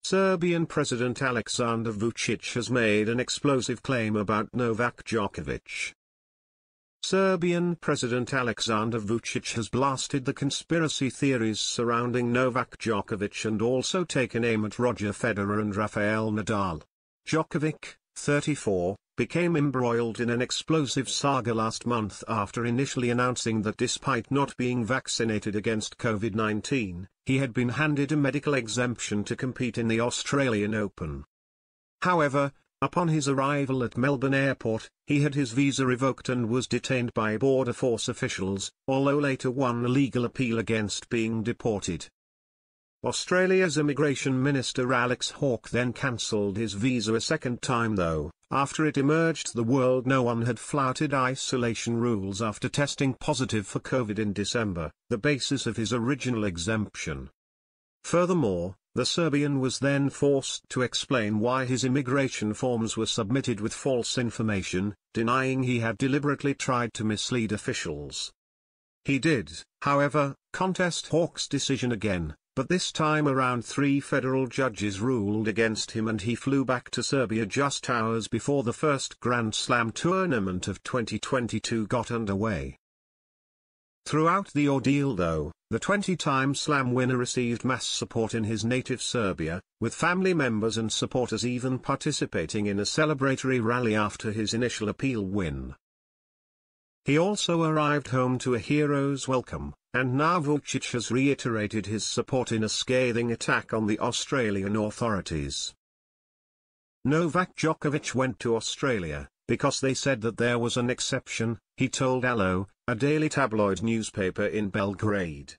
Serbian President Aleksandar Vučić has made an explosive claim about Novak Djokovic. Serbian President Aleksandar Vučić has blasted the conspiracy theories surrounding Novak Djokovic and also taken aim at Roger Federer and Rafael Nadal. Djokovic, 34, became embroiled in an explosive saga last month after initially announcing that despite not being vaccinated against COVID-19, he had been handed a medical exemption to compete in the Australian Open. However, upon his arrival at Melbourne Airport, he had his visa revoked and was detained by Border Force officials, although later won a legal appeal against being deported. Australia's Immigration Minister Alex Hawke then cancelled his visa a second time though, after it emerged to the world no one had flouted isolation rules after testing positive for COVID in December, the basis of his original exemption. Furthermore, the Serbian was then forced to explain why his immigration forms were submitted with false information, denying he had deliberately tried to mislead officials. He did, however, contest Hawke's decision again, but this time around 3 federal judges ruled against him and he flew back to Serbia just hours before the first Grand Slam tournament of 2022 got underway. Throughout the ordeal though, the 20-time Slam winner received mass support in his native Serbia, with family members and supporters even participating in a celebratory rally after his initial appeal win. He also arrived home to a hero's welcome, and now Vučić has reiterated his support in a scathing attack on the Australian authorities. Novak Djokovic went to Australia, because they said that there was an exception, he told Alo, a daily tabloid newspaper in Belgrade.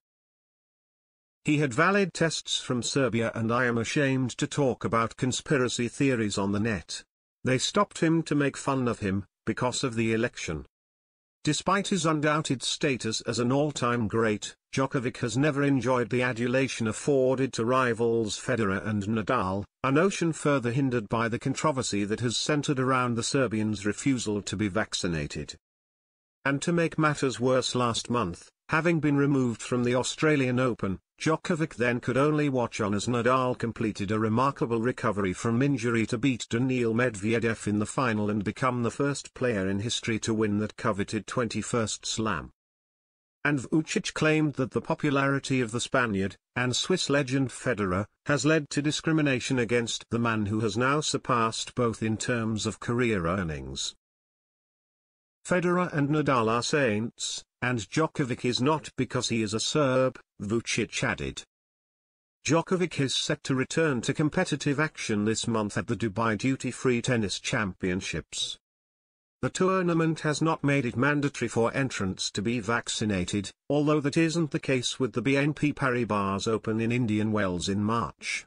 He had valid tests from Serbia and I am ashamed to talk about conspiracy theories on the net. They stopped him to make fun of him, because of the election. Despite his undoubted status as an all-time great, Djokovic has never enjoyed the adulation afforded to rivals Federer and Nadal, a notion further hindered by the controversy that has centered around the Serbian's refusal to be vaccinated. And to make matters worse, last month, having been removed from the Australian Open, Djokovic then could only watch on as Nadal completed a remarkable recovery from injury to beat Daniil Medvedev in the final and become the first player in history to win that coveted 21st Slam. And Vučić claimed that the popularity of the Spaniard, and Swiss legend Federer, has led to discrimination against the man who has now surpassed both in terms of career earnings. Federer and Nadal are saints, and Djokovic is not because he is a Serb, Vučić added. Djokovic is set to return to competitive action this month at the Dubai Duty-Free Tennis Championships. The tournament has not made it mandatory for entrants to be vaccinated, although that isn't the case with the BNP Paribas Open in Indian Wells in March.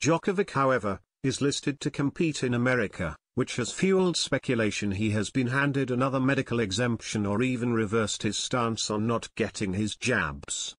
Djokovic, however, is listed to compete in America, which has fueled speculation he has been handed another medical exemption or even reversed his stance on not getting his jabs.